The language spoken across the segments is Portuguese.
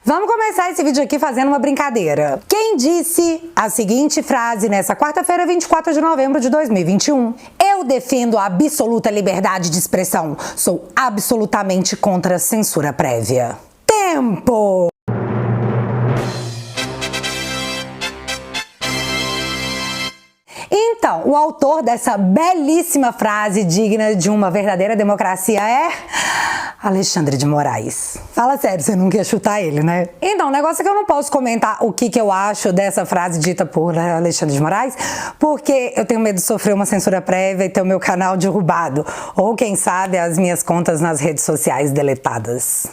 Vamos começar esse vídeo aqui fazendo uma brincadeira. Quem disse a seguinte frase nessa quarta-feira, 24 de novembro de 2021? Eu defendo a absoluta liberdade de expressão. Sou absolutamente contra a censura prévia. Tempo! Então, o autor dessa belíssima frase digna de uma verdadeira democracia é Alexandre de Moraes. Fala sério, você não quer chutar ele, né? Então, o negócio é que eu não posso comentar o que eu acho dessa frase dita por Alexandre de Moraes, porque eu tenho medo de sofrer uma censura prévia e ter o meu canal derrubado, ou quem sabe as minhas contas nas redes sociais deletadas.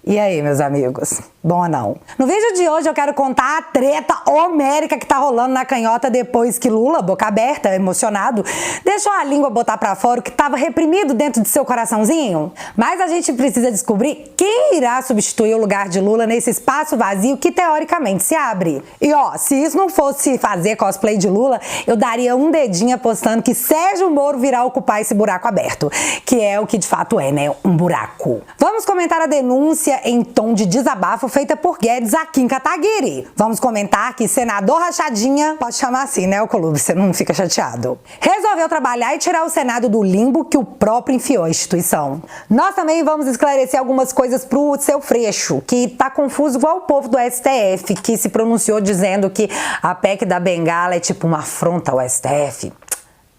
E aí, meus amigos? Bom ou não? No vídeo de hoje eu quero contar a treta homérica que tá rolando na canhota depois que Lula, boca aberta, emocionado, deixou a língua botar pra fora o que tava reprimido dentro de seu coraçãozinho. Mas a gente precisa descobrir quem irá substituir o lugar de Lula nesse espaço vazio que teoricamente se abre. E ó, se isso não fosse fazer cosplay de Lula, eu daria um dedinho apostando que Sérgio Moro virá ocupar esse buraco aberto, que é o que de fato é, né? Um buraco. Vamos comentar a denúncia em tom de desabafo feita por Guedes a Kim Kataguiri. Vamos comentar que senador Rachadinha, pode chamar assim, né, Alcolumbre, você não fica chateado, resolveu trabalhar e tirar o Senado do limbo que o próprio enfiou à instituição. Nós também vamos esclarecer algumas coisas pro seu Freixo, que tá confuso igual o povo do STF, que se pronunciou dizendo que a PEC da Bengala é tipo uma afronta ao STF.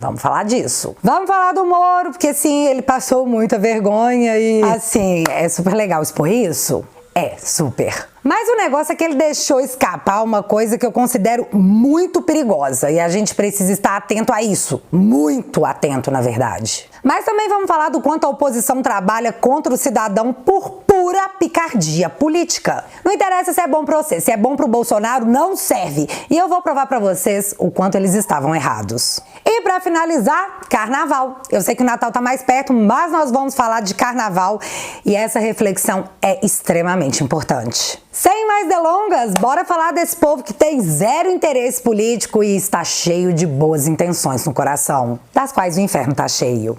Vamos falar disso. Vamos falar do Moro, porque sim, ele passou muita vergonha e assim, é super legal expor isso? É, super. Mas o negócio é que ele deixou escapar uma coisa que eu considero muito perigosa e a gente precisa estar atento a isso. Muito atento, na verdade. Mas também vamos falar do quanto a oposição trabalha contra o cidadão por pura picardia política. Não interessa se é bom pra você, se é bom pro Bolsonaro, não serve. E eu vou provar pra vocês o quanto eles estavam errados. E pra finalizar, carnaval. Eu sei que o Natal tá mais perto, mas nós vamos falar de carnaval e essa reflexão é extremamente importante. Sem mais delongas, bora falar desse povo que tem zero interesse político e está cheio de boas intenções no coração, das quais o inferno tá cheio.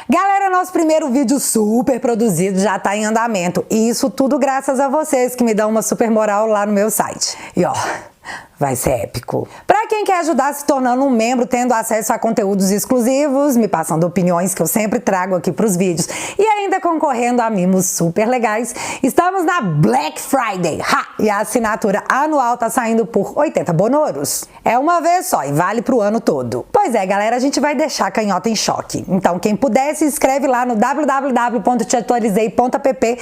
Galera, nosso primeiro vídeo super produzido já tá em andamento. E isso tudo graças a vocês que me dão uma super moral lá no meu site. E ó, vai ser épico. Pra quem quer ajudar se tornando um membro, tendo acesso a conteúdos exclusivos, me passando opiniões que eu sempre trago aqui pros vídeos e ainda concorrendo a mimos super legais, estamos na Black Friday. Ha! E a assinatura anual tá saindo por 80 bonoros. É uma vez só e vale pro ano todo. Pois é, galera, a gente vai deixar a canhota em choque. Então, quem puder, se inscreve lá no www.teatualizei.app,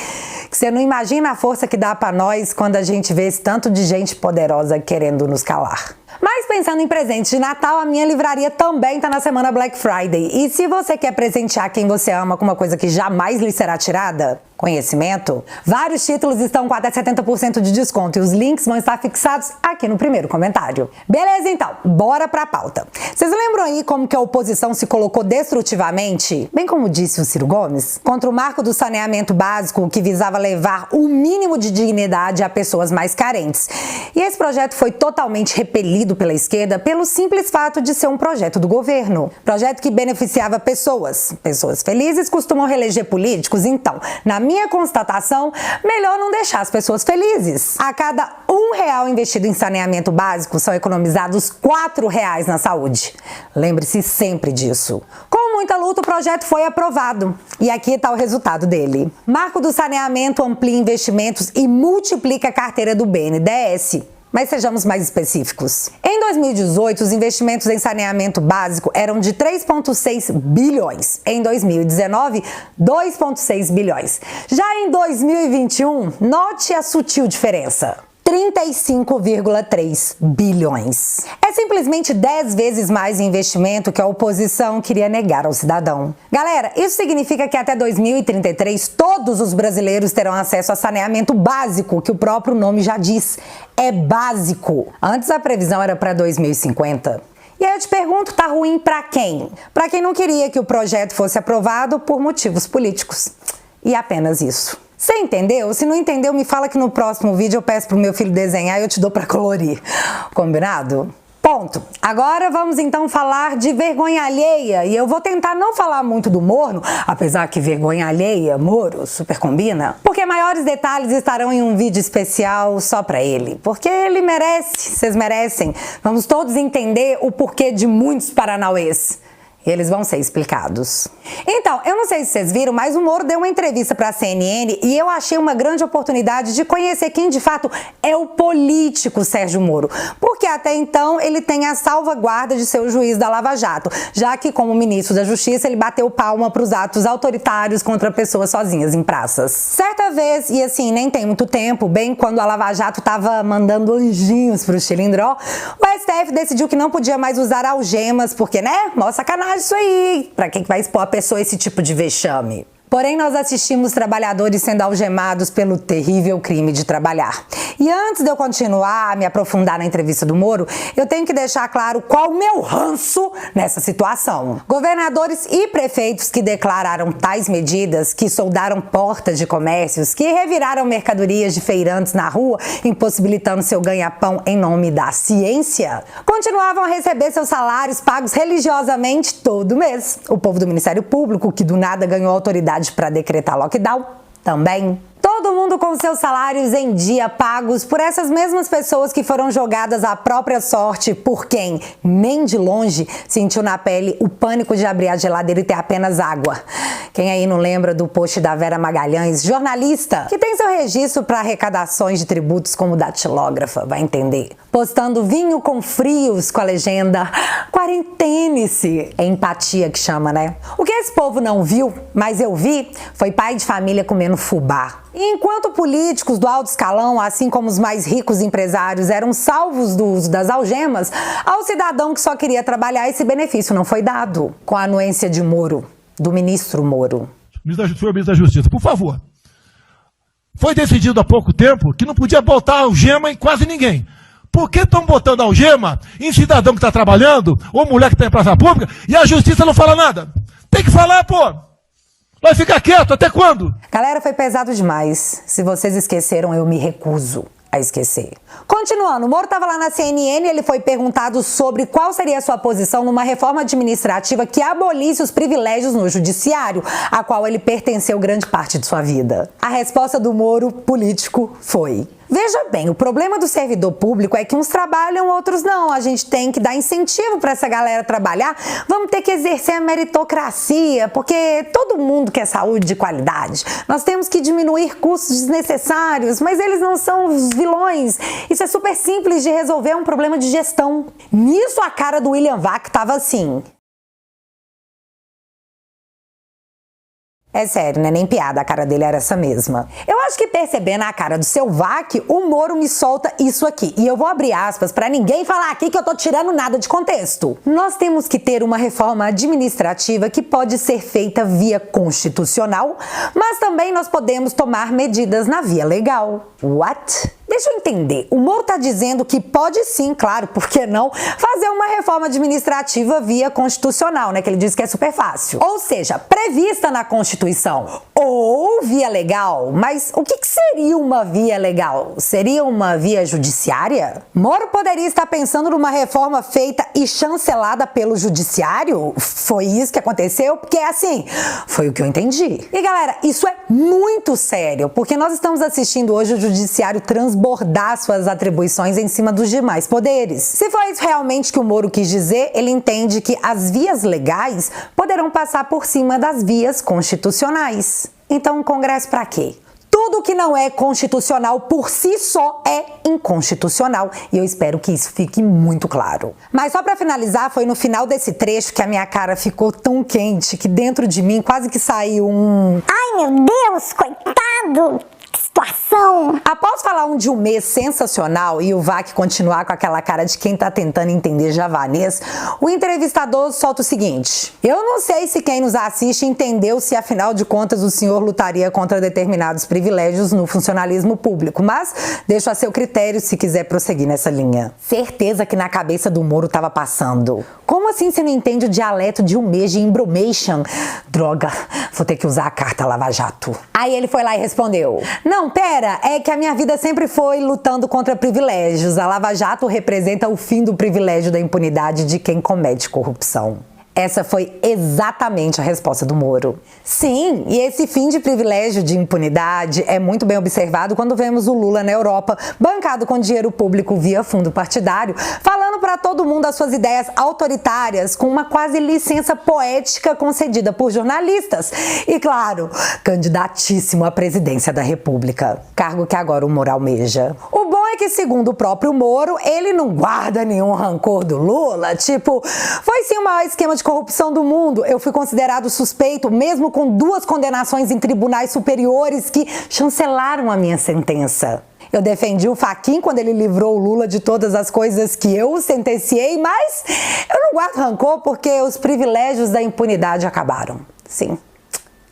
que você não imagina a força que dá pra nós quando a gente vê esse tanto de gente poderosa querendo nos calar. Mas pensando em presentes de Natal, a minha livraria também tá na semana Black Friday. E se você quer presentear quem você ama com uma coisa que jamais lhe será tirada, conhecimento, vários títulos estão com até 70% de desconto e os links vão estar fixados aqui no primeiro comentário. Beleza, então, bora pra pauta. Vocês lembram aí como que a oposição se colocou destrutivamente, bem como disse o Ciro Gomes, contra o marco do saneamento básico que visava levar o mínimo de dignidade a pessoas mais carentes? E esse projeto foi totalmente repelido pela esquerda pelo simples fato de ser um projeto do governo. Projeto que beneficiava pessoas. Pessoas felizes costumam reeleger políticos, então, na minha constatação, melhor não deixar as pessoas felizes. A cada R$1 investido em saneamento básico, são economizados R$4 na saúde. Lembre-se sempre disso. Com muita luta, o projeto foi aprovado. E aqui está o resultado dele. Marco do saneamento amplia investimentos e multiplica a carteira do BNDES. Mas sejamos mais específicos. Em 2018, os investimentos em saneamento básico eram de 3,6 bilhões. Em 2019, 2,6 bilhões. Já em 2021, note a sutil diferença. 35,3 bilhões. É simplesmente 10 vezes mais investimento que a oposição queria negar ao cidadão. Galera, isso significa que até 2033 todos os brasileiros terão acesso a saneamento básico, que o próprio nome já diz. É básico. Antes a previsão era para 2050. E aí eu te pergunto, tá ruim pra quem? Pra quem não queria que o projeto fosse aprovado por motivos políticos. E apenas isso. Você entendeu? Se não entendeu, me fala que no próximo vídeo eu peço pro meu filho desenhar e eu te dou pra colorir. Combinado? Ponto. Agora vamos então falar de vergonha alheia, e eu vou tentar não falar muito do Moro, apesar que vergonha alheia, Moro, super combina, porque maiores detalhes estarão em um vídeo especial só pra ele, porque ele merece, vocês merecem. Vamos todos entender o porquê de muitos paranauês. E eles vão ser explicados. Então, eu não sei se vocês viram, mas o Moro deu uma entrevista para a CNN e eu achei uma grande oportunidade de conhecer quem de fato é o político Sérgio Moro. Porque até então ele tem a salvaguarda de ser o juiz da Lava Jato, já que como ministro da Justiça ele bateu palma para os atos autoritários contra pessoas sozinhas em praças. Certa vez, e assim, nem tem muito tempo, bem quando a Lava Jato estava mandando anjinhos para o Chilindró, o STF decidiu que não podia mais usar algemas, porque, né, mó sacanagem isso aí, pra quem vai expor a pessoa esse tipo de vexame? Porém, nós assistimos trabalhadores sendo algemados pelo terrível crime de trabalhar. E antes de eu continuar a me aprofundar na entrevista do Moro, eu tenho que deixar claro qual o meu ranço nessa situação. Governadores e prefeitos que declararam tais medidas, que soldaram portas de comércios, que reviraram mercadorias de feirantes na rua, impossibilitando seu ganha-pão em nome da ciência, continuavam a receber seus salários pagos religiosamente todo mês. O povo do Ministério Público, que do nada ganhou autoridade para decretar lockdown, também. Todo mundo com seus salários em dia pagos por essas mesmas pessoas que foram jogadas à própria sorte por quem, nem de longe, sentiu na pele o pânico de abrir a geladeira e ter apenas água. Quem aí não lembra do post da Vera Magalhães, jornalista, que tem seu registro para arrecadações de tributos como datilógrafa, vai entender. Postando vinho com frios com a legenda quarentene-se. É empatia que chama, né? O que esse povo não viu, mas eu vi, foi pai de família comendo fubá. E enquanto políticos do alto escalão, assim como os mais ricos empresários, eram salvos do uso das algemas, ao cidadão que só queria trabalhar, esse benefício não foi dado. Com a anuência de Moro, do ministro Moro. Senhor ministro da Justiça, por favor. Foi decidido há pouco tempo que não podia botar algema em quase ninguém. Por que estão botando algema em cidadão que está trabalhando, ou mulher que está em praça pública, e a justiça não fala nada? Tem que falar, pô! Vai ficar quieto até quando? Galera, foi pesado demais. Se vocês esqueceram, eu me recuso a esquecer. Continuando, o Moro estava lá na CNN e ele foi perguntado sobre qual seria a sua posição numa reforma administrativa que abolisse os privilégios no judiciário, a qual ele pertenceu grande parte de sua vida. A resposta do Moro, político, foi: veja bem, o problema do servidor público é que uns trabalham, outros não. A gente tem que dar incentivo para essa galera trabalhar. Vamos ter que exercer a meritocracia, porque todo mundo quer saúde de qualidade. Nós temos que diminuir custos desnecessários, mas eles não são os vilões. Isso é super simples de resolver, é um problema de gestão. Nisso a cara do William Vac tava assim. É sério, né? Nem piada, a cara dele era essa mesma. Eu acho que percebendo a cara do seu Vac, o Moro me solta isso aqui. E eu vou abrir aspas pra ninguém falar aqui que eu tô tirando nada de contexto. Nós temos que ter uma reforma administrativa que pode ser feita via constitucional, mas também nós podemos tomar medidas na via legal. What? Deixa eu entender, o Moro tá dizendo que pode sim, claro, por que não, fazer uma reforma administrativa via constitucional, né, que ele diz que é super fácil. Ou seja, prevista na Constituição, ou via legal. Mas o que seria uma via legal? Seria uma via judiciária? Moro poderia estar pensando numa reforma feita e chancelada pelo judiciário? Foi isso que aconteceu? Porque assim, foi o que eu entendi. E galera, isso é muito sério, porque nós estamos assistindo hoje o judiciário transbordar suas atribuições em cima dos demais poderes. Se for isso realmente que o Moro quis dizer, ele entende que as vias legais poderão passar por cima das vias constitucionais. Então, o Congresso pra quê? Tudo que não é constitucional por si só é inconstitucional, e eu espero que isso fique muito claro. Mas só pra finalizar, foi no final desse trecho que a minha cara ficou tão quente que dentro de mim quase que saiu um... Ai, meu Deus, coitado! Que situação! Após falar um de um mês sensacional e o Vac continuar com aquela cara de quem tá tentando entender javanês, o entrevistador solta o seguinte: eu não sei se quem nos assiste entendeu se afinal de contas o senhor lutaria contra determinados privilégios no funcionalismo público, mas deixo a seu critério se quiser prosseguir nessa linha. Certeza que na cabeça do Moro tava passando: como assim você não entende o dialeto de um mês de embromation? Droga, vou ter que usar a carta Lava Jato. Aí ele foi lá e respondeu: não, Não, pera, é que a minha vida sempre foi lutando contra privilégios. A Lava Jato representa o fim do privilégio da impunidade de quem comete corrupção. Essa foi exatamente a resposta do Moro. Sim, e esse fim de privilégio de impunidade é muito bem observado quando vemos o Lula na Europa, bancado com dinheiro público via fundo partidário, falando para todo mundo as suas ideias autoritárias com uma quase licença poética concedida por jornalistas. E claro, candidatíssimo à presidência da República, cargo que agora o Moro almeja. O bom é que, segundo o próprio Moro, ele não guarda nenhum rancor do Lula, tipo, foi sim o maior esquema de corrupção do mundo. Eu fui considerado suspeito, mesmo com 2 condenações em tribunais superiores que chancelaram a minha sentença. Eu defendi o Fachin quando ele livrou o Lula de todas as coisas que eu o sentenciei, mas eu não guardo rancor porque os privilégios da impunidade acabaram. Sim,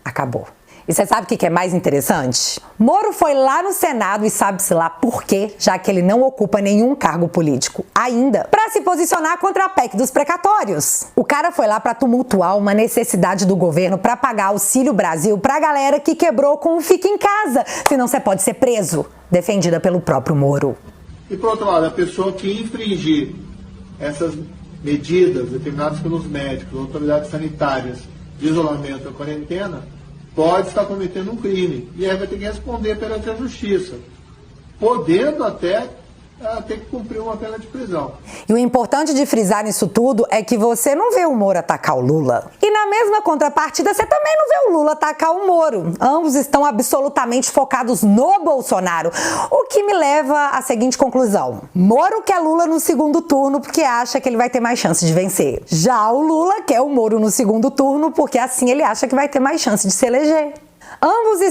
acabou. E você sabe o que é mais interessante? Moro foi lá no Senado e sabe-se lá por quê, já que ele não ocupa nenhum cargo político ainda, para se posicionar contra a PEC dos precatórios. O cara foi lá para tumultuar uma necessidade do governo para pagar Auxílio Brasil pra galera que quebrou com o Fica em Casa, senão você pode ser preso, defendida pelo próprio Moro. E por outro lado, a pessoa que infringir essas medidas determinadas pelos médicos, autoridades sanitárias, de isolamento ou quarentena, pode estar cometendo um crime. E aí vai ter que responder perante a justiça, podendo até ter que cumprir uma pena de prisão. E o importante de frisar nisso tudo é que você não vê o Moro atacar o Lula. E na mesma contrapartida, você também não vê o Lula atacar o Moro. Ambos estão absolutamente focados no Bolsonaro. O que me leva à seguinte conclusão. Moro quer Lula no segundo turno porque acha que ele vai ter mais chance de vencer. Já o Lula quer o Moro no segundo turno porque assim ele acha que vai ter mais chance de se eleger. Ambos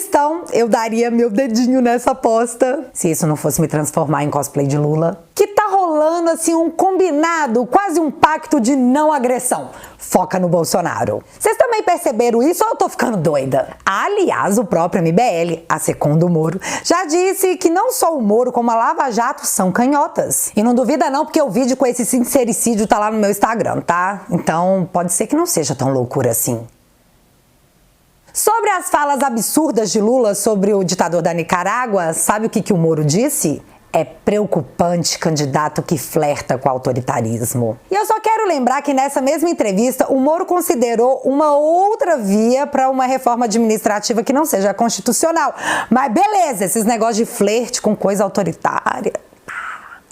eu daria meu dedinho nessa aposta, se isso não fosse me transformar em cosplay de Lula. Que tá rolando assim um combinado, quase um pacto de não agressão. Foca no Bolsonaro. Vocês também perceberam isso ou eu tô ficando doida? Aliás, o próprio MBL, a secom do Moro, já disse que não só o Moro como a Lava Jato são canhotas. E não duvida não, porque o vídeo com esse sincericídio tá lá no meu Instagram, tá? Então pode ser que não seja tão loucura assim. Sobre as falas absurdas de Lula sobre o ditador da Nicarágua, sabe o que o Moro disse? É preocupante candidato que flerta com o autoritarismo. E eu só quero lembrar que nessa mesma entrevista, o Moro considerou uma outra via para uma reforma administrativa que não seja constitucional. Mas beleza, esses negócios de flerte com coisa autoritária.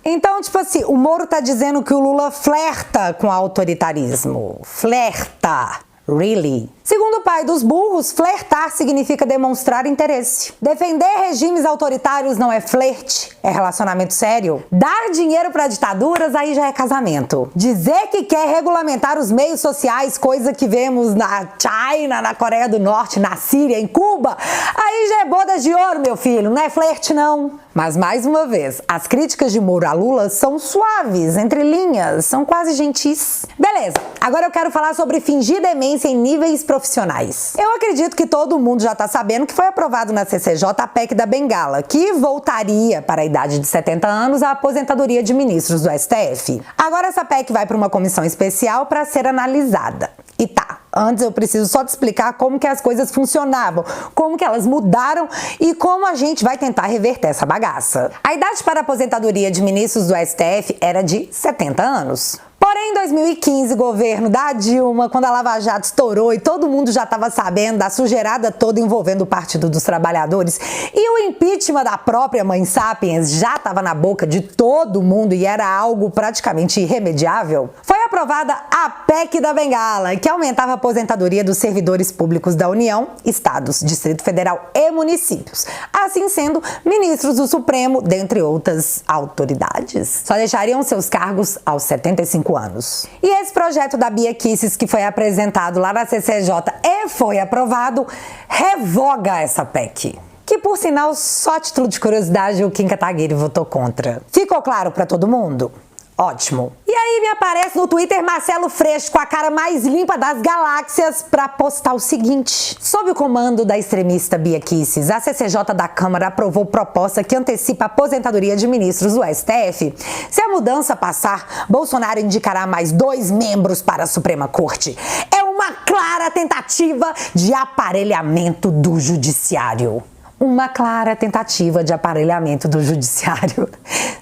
Então, tipo assim, o Moro tá dizendo que o Lula flerta com o autoritarismo. Flerta. Really? Segundo o pai dos burros, flertar significa demonstrar interesse. Defender regimes autoritários não é flerte, é relacionamento sério. Dar dinheiro para ditaduras, aí já é casamento. Dizer que quer regulamentar os meios sociais, coisa que vemos na China, na Coreia do Norte, na Síria, em Cuba, aí já é bodas de ouro, meu filho, não é flerte não. Mas mais uma vez, as críticas de Moro a Lula são suaves, entre linhas, são quase gentis. Beleza, agora eu quero falar sobre fingir demência em níveis profissionais. Eu acredito que todo mundo já tá sabendo que foi aprovado na CCJ a PEC da Bengala, que voltaria para a idade de 70 anos a aposentadoria de ministros do STF. Agora essa PEC vai para uma comissão especial para ser analisada. E tá, antes eu preciso só te explicar como que as coisas funcionavam, como que elas mudaram e como a gente vai tentar reverter essa bagaça. A idade para a aposentadoria de ministros do STF era de 70 anos. Porém, em 2015, governo da Dilma, quando a Lava Jato estourou e todo mundo já estava sabendo da sujeirada toda envolvendo o Partido dos Trabalhadores e o impeachment da própria mãe Sapiens já estava na boca de todo mundo e era algo praticamente irremediável, foi aprovada a PEC da Bengala, que aumentava a aposentadoria dos servidores públicos da União, Estados, Distrito Federal e municípios, assim sendo ministros do Supremo, dentre outras autoridades, só deixariam seus cargos aos 75 anos. E esse projeto da Bia Kicis, que foi apresentado lá na CCJ e foi aprovado, revoga essa PEC. Que, por sinal, só a título de curiosidade, o Kim Kataguiri votou contra. Ficou claro pra todo mundo? Ótimo. E aí me aparece no Twitter Marcelo Freixo com a cara mais limpa das galáxias pra postar o seguinte. Sob o comando da extremista Bia Kicis, a CCJ da Câmara aprovou proposta que antecipa a aposentadoria de ministros do STF. Se a mudança passar, Bolsonaro indicará mais 2 membros para a Suprema Corte. É uma clara tentativa de aparelhamento do judiciário. uma clara tentativa de aparelhamento do judiciário.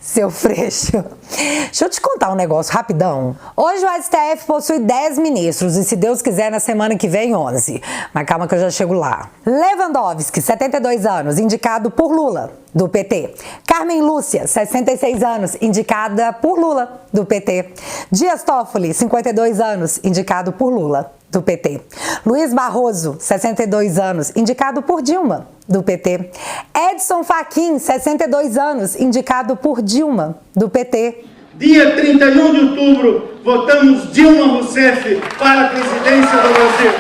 Seu Freixo. Deixa eu te contar um negócio rapidão. Hoje o STF possui 10 ministros e, se Deus quiser, na semana que vem 11. Mas calma que eu já chego lá. Lewandowski, 72 anos, indicado por Lula, do PT. Carmen Lúcia, 66 anos, indicada por Lula, do PT. Dias Toffoli, 52 anos, indicado por Lula, do PT. Luiz Barroso, 62 anos, indicado por Dilma, do PT. Edson Fachin, 62 anos, indicado por Dilma, do PT. Dia 31 de outubro, votamos Dilma Rousseff para a presidência do Brasil.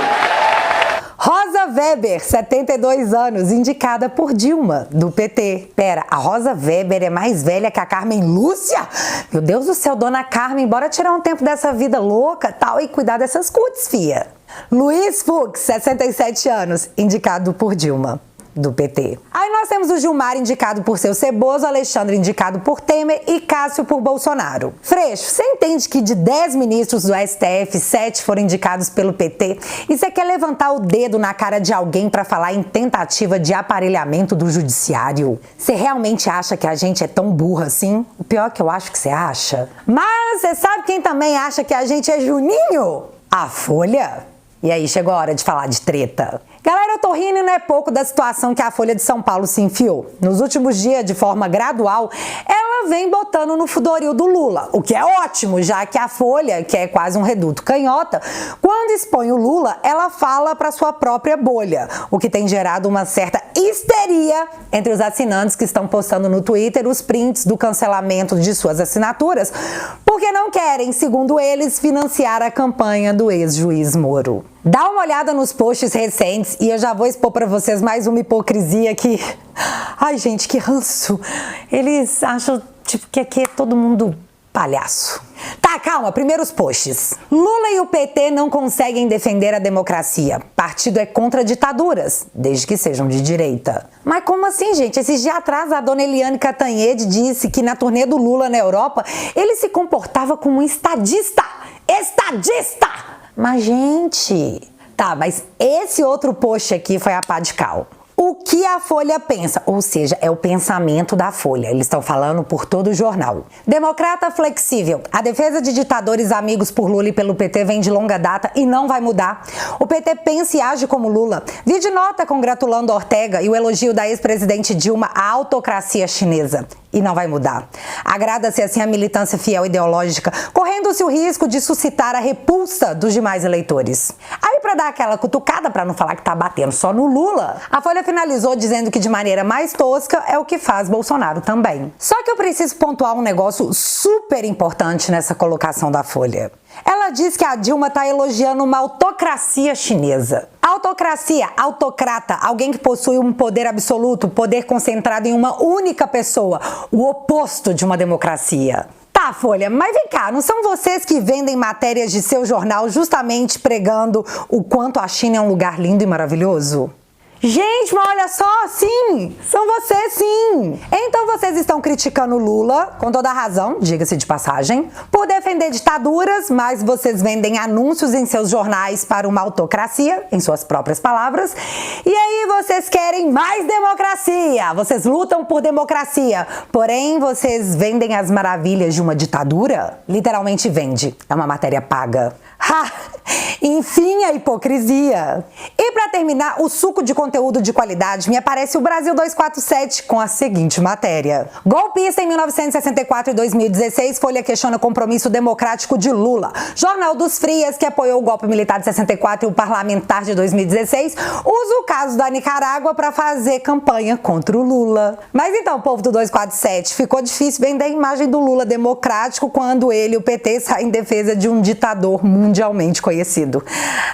Rosa Weber, 72 anos, indicada por Dilma, do PT. Pera, a Rosa Weber é mais velha que a Carmen Lúcia? Meu Deus do céu, dona Carmen, bora tirar um tempo dessa vida louca, tal, e cuidar dessas cutis, fia. Luiz Fux, 67 anos, indicado por Dilma, do PT. Aí nós temos o Gilmar indicado por seu Ceboso, Alexandre indicado por Temer e Cássio por Bolsonaro. Freixo, você entende que de 10 ministros do STF, 7 foram indicados pelo PT e você quer levantar o dedo na cara de alguém pra falar em tentativa de aparelhamento do judiciário? Você realmente acha que a gente é tão burra assim? O pior é que eu acho que você acha. Mas você sabe quem também acha que a gente é Juninho? A Folha. E aí chegou a hora de falar de treta. Galera, eu tô rindo e não é pouco da situação que a Folha de São Paulo se enfiou. Nos últimos dias, de forma gradual, ela vem botando no fudoril do Lula, o que é ótimo, já que a Folha, que é quase um reduto canhota, quando expõe o Lula, ela fala pra sua própria bolha, o que tem gerado uma certa histeria entre os assinantes que estão postando no Twitter os prints do cancelamento de suas assinaturas, porque não querem, segundo eles, financiar a campanha do ex-juiz Moro. Dá uma olhada nos posts recentes e eu já vou expor pra vocês mais uma hipocrisia que... Ai, gente, que ranço. Eles acham, tipo, que aqui é todo mundo palhaço. Tá, calma, primeiro os posts. Lula e o PT não conseguem defender a democracia. Partido é contra ditaduras, desde que sejam de direita. Mas como assim, gente? Esses dias atrás a dona Eliane Cantanhede disse que na turnê do Lula na Europa, ele se comportava como um estadista. Estadista! Mas, gente... Tá, mas esse outro post aqui foi a pá de cal. O que a Folha pensa? Ou seja, é o pensamento da Folha. Eles estão falando por todo o jornal. Democrata flexível. A defesa de ditadores amigos por Lula e pelo PT vem de longa data e não vai mudar. O PT pensa e age como Lula. Vi de nota congratulando Ortega e o elogio da ex-presidente Dilma à autocracia chinesa. E não vai mudar. Agrada-se assim a militância fiel ideológica, correndo-se o risco de suscitar a repulsa dos demais eleitores. Aí, pra dar aquela cutucada, pra não falar que tá batendo só no Lula, a Folha finalizou dizendo que de maneira mais tosca é o que faz Bolsonaro também. Só que eu preciso pontuar um negócio super importante nessa colocação da Folha. Ela diz que a Dilma tá elogiando uma autocracia chinesa. Autocracia, autocrata, alguém que possui um poder absoluto, poder concentrado em uma única pessoa, o oposto de uma democracia. Tá, Folha, mas vem cá, não são vocês que vendem matérias de seu jornal justamente pregando o quanto a China é um lugar lindo e maravilhoso? Gente, mas olha só, sim, são vocês sim. Então vocês estão criticando o Lula, com toda a razão, diga-se de passagem, por defender ditaduras, mas vocês vendem anúncios em seus jornais para uma autocracia, em suas próprias palavras, e aí vocês querem mais democracia, vocês lutam por democracia, porém vocês vendem as maravilhas de uma ditadura? Literalmente vende, é uma matéria paga. Ha! Enfim, a hipocrisia. E para terminar, o suco de conteúdo de qualidade, me aparece o Brasil 247 com a seguinte matéria. Golpista em 1964 e 2016, Folha questiona compromisso democrático de Lula. Jornal dos Frias, que apoiou o golpe militar de 64 e o parlamentar de 2016, usa o caso da Nicarágua para fazer campanha contra o Lula. Mas então, povo do 247, ficou difícil vender a imagem do Lula democrático quando ele e o PT saem em defesa de um ditador mundialmente conhecido.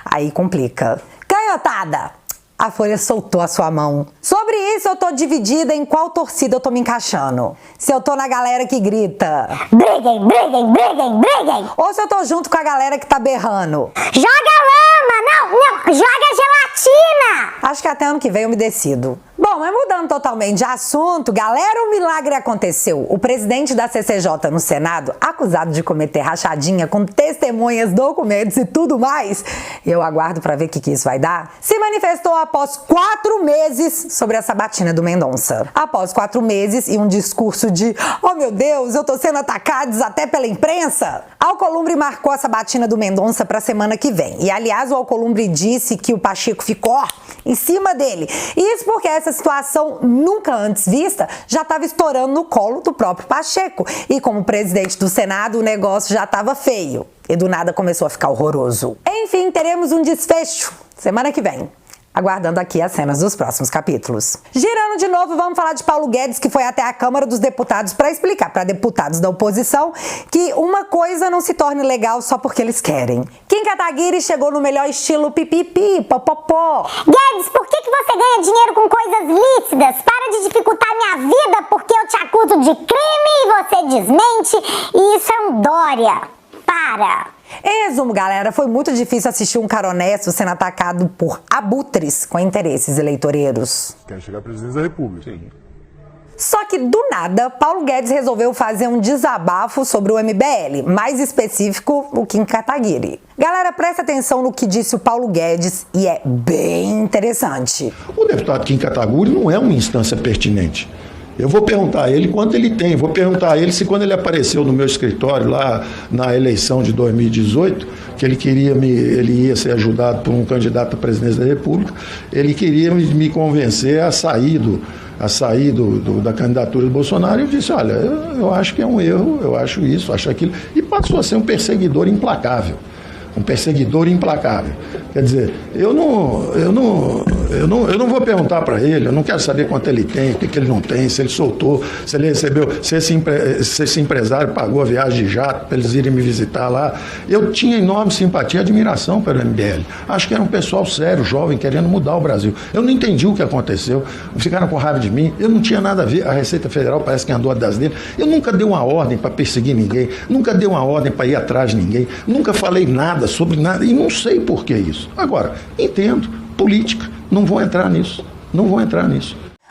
Aí complica. Canhotada! A Folha soltou a sua mão. Sobre isso, eu tô dividida em qual torcida eu tô me encaixando. Se eu tô na galera que grita... Briguem, briguem, briguem, briguem! Ou se eu tô junto com a galera que tá berrando... Joga lama! Não, joga gelatina! Acho que até ano que vem eu me decido. Bom, mas mudando totalmente de assunto, galera, o milagre aconteceu. O presidente da CCJ no Senado, acusado de cometer rachadinha com testemunhas, documentos e tudo mais, eu aguardo para ver o que isso vai dar, se manifestou após 4 meses sobre a sabatina do Mendonça. Após 4 meses e um discurso de "oh meu Deus, eu tô sendo atacados até pela imprensa", Alcolumbre marcou a sabatina do Mendonça para a semana que vem. E aliás, o Alcolumbre disse que o Pacheco ficou em cima dele. Isso porque essa situação nunca antes vista já estava estourando no colo do próprio Pacheco. E como presidente do Senado, o negócio já estava feio. E do nada começou a ficar horroroso. Enfim, teremos um desfecho semana que vem. Aguardando aqui as cenas dos próximos capítulos. Girando de novo, vamos falar de Paulo Guedes, que foi até a Câmara dos Deputados para explicar para deputados da oposição que uma coisa não se torne legal só porque eles querem. Kim Kataguiri chegou no melhor estilo pipipi, popopó. Guedes, por que você ganha dinheiro com coisas lícitas? Para de dificultar minha vida porque eu te acuso de crime e você desmente. E isso é um Dória. Para! Em resumo, galera, foi muito difícil assistir um cara honesto sendo atacado por abutres com interesses eleitoreiros. Quer chegar à presidência da República. Sim. Só que, do nada, Paulo Guedes resolveu fazer um desabafo sobre o MBL, mais específico, o Kim Kataguiri. Galera, presta atenção no que disse o Paulo Guedes e é bem interessante. O deputado Kim Kataguiri não é uma instância pertinente. Eu vou perguntar a ele quanto ele tem, vou perguntar a ele se quando ele apareceu no meu escritório lá na eleição de 2018, que ele ia ser ajudado por um candidato à presidência da República, ele queria me convencer a sair da candidatura do Bolsonaro. Eu disse, olha, eu acho que é um erro, eu acho isso, acho aquilo, e passou a ser um perseguidor implacável. Um perseguidor implacável. Quer dizer, eu não vou perguntar para ele, eu não quero saber quanto ele tem, o que ele não tem, se ele soltou, se ele recebeu, se esse empresário pagou a viagem de jato para eles irem me visitar lá. Eu tinha enorme simpatia e admiração pelo MBL. Acho que era um pessoal sério, jovem, querendo mudar o Brasil. Eu não entendi o que aconteceu, ficaram com raiva de mim, eu não tinha nada a ver, a Receita Federal parece que andou das dele. Eu nunca dei uma ordem para perseguir ninguém, nunca dei uma ordem para ir atrás de ninguém, nunca falei nada sobre nada e não sei por que isso. Agora, entendo, política, não vou entrar nisso.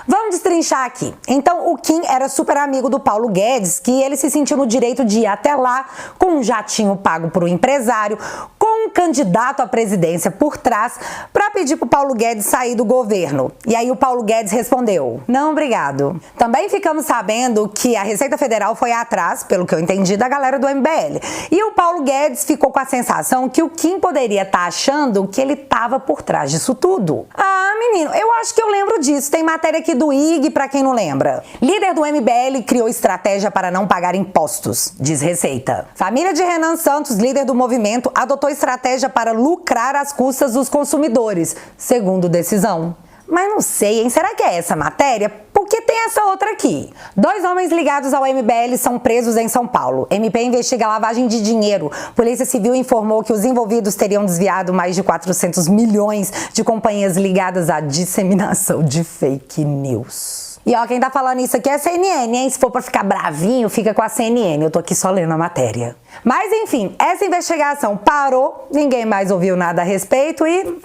Vamos destrinchar aqui. Então, o Kim era super amigo do Paulo Guedes, que ele se sentiu no direito de ir até lá com um jatinho pago por um empresário, com um candidato à presidência por trás, para pedir pro Paulo Guedes sair do governo. E aí o Paulo Guedes respondeu, não, obrigado. Também ficamos sabendo que a Receita Federal foi atrás, pelo que eu entendi, da galera do MBL. E o Paulo Guedes ficou com a sensação que o Kim poderia estar achando que ele estava por trás disso tudo. Ah, menino, eu acho que eu lembro disso. Tem matéria aqui do IG, para quem não lembra. Líder do MBL criou estratégia para não pagar impostos, diz Receita. Família de Renan Santos, líder do movimento, adotou estratégia para lucrar às custas dos consumidores, segundo decisão. Mas não sei, hein? Será que é essa matéria? Porque tem essa outra aqui. 2 homens ligados ao MBL são presos em São Paulo. MP investiga lavagem de dinheiro. Polícia Civil informou que os envolvidos teriam desviado mais de 400 milhões de companhias ligadas à disseminação de fake news. E ó, quem tá falando isso aqui é a CNN, hein? Se for pra ficar bravinho, fica com a CNN. Eu tô aqui só lendo a matéria. Mas enfim, essa investigação parou, ninguém mais ouviu nada a respeito e...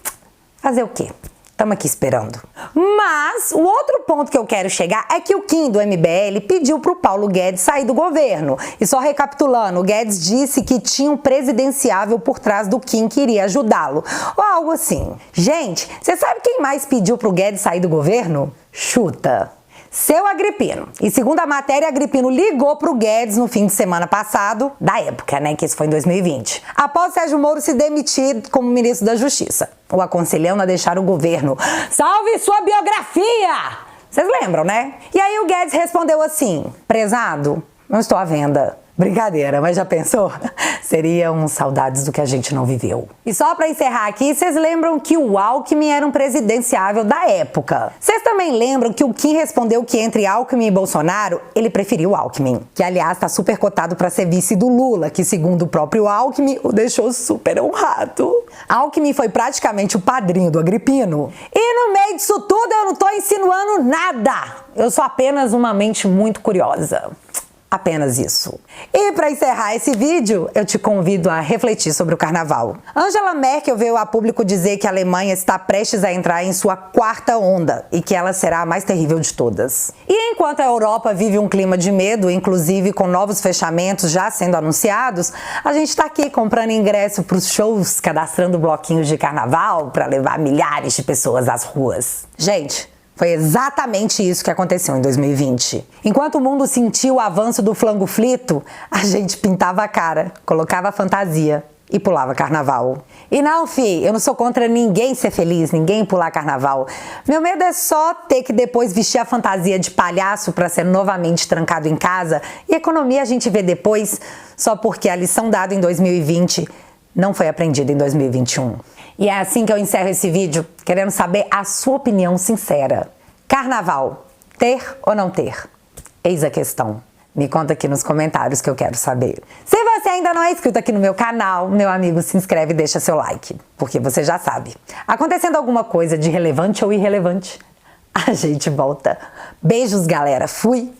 fazer o quê? Estamos aqui esperando. Mas o outro ponto que eu quero chegar é que o Kim do MBL pediu para o Paulo Guedes sair do governo. E só recapitulando, o Guedes disse que tinha um presidenciável por trás do Kim que iria ajudá-lo. Ou algo assim. Gente, você sabe quem mais pediu para o Guedes sair do governo? Chuta. Seu Agripino. E segundo a matéria, Agripino ligou pro Guedes no fim de semana passado, da época, né, que isso foi em 2020, após Sérgio Moro se demitir como ministro da Justiça, o aconselhando a deixar o governo. Salve sua biografia! Vocês lembram, né? E aí o Guedes respondeu assim, prezado, não estou à venda. Brincadeira, mas já pensou? Seriam saudades do que a gente não viveu. E só pra encerrar aqui, vocês lembram que o Alckmin era um presidenciável da época. Vocês também lembram que o Kim respondeu que entre Alckmin e Bolsonaro, ele preferiu o Alckmin. Que, aliás, tá super cotado pra ser vice do Lula, que, segundo o próprio Alckmin, o deixou super honrado. Alckmin foi praticamente o padrinho do Agripino. E no meio disso tudo, eu não tô insinuando nada. Eu sou apenas uma mente muito curiosa. Apenas isso. E para encerrar esse vídeo, eu te convido a refletir sobre o carnaval. Angela Merkel veio a público dizer que a Alemanha está prestes a entrar em sua 4ª onda e que ela será a mais terrível de todas. E enquanto a Europa vive um clima de medo, inclusive com novos fechamentos já sendo anunciados, a gente está aqui comprando ingresso para os shows, cadastrando bloquinhos de carnaval para levar milhares de pessoas às ruas. Gente, foi exatamente isso que aconteceu em 2020. Enquanto o mundo sentiu o avanço do flango flito, a gente pintava a cara, colocava fantasia e pulava carnaval. E não, eu não sou contra ninguém ser feliz, ninguém pular carnaval. Meu medo é só ter que depois vestir a fantasia de palhaço para ser novamente trancado em casa e economia a gente vê depois, só porque a lição dada em 2020 não foi aprendida em 2021. E é assim que eu encerro esse vídeo, querendo saber a sua opinião sincera. Carnaval, ter ou não ter? Eis a questão. Me conta aqui nos comentários que eu quero saber. Se você ainda não é inscrito aqui no meu canal, meu amigo, se inscreve e deixa seu like. Porque você já sabe, acontecendo alguma coisa de relevante ou irrelevante, a gente volta. Beijos, galera. Fui!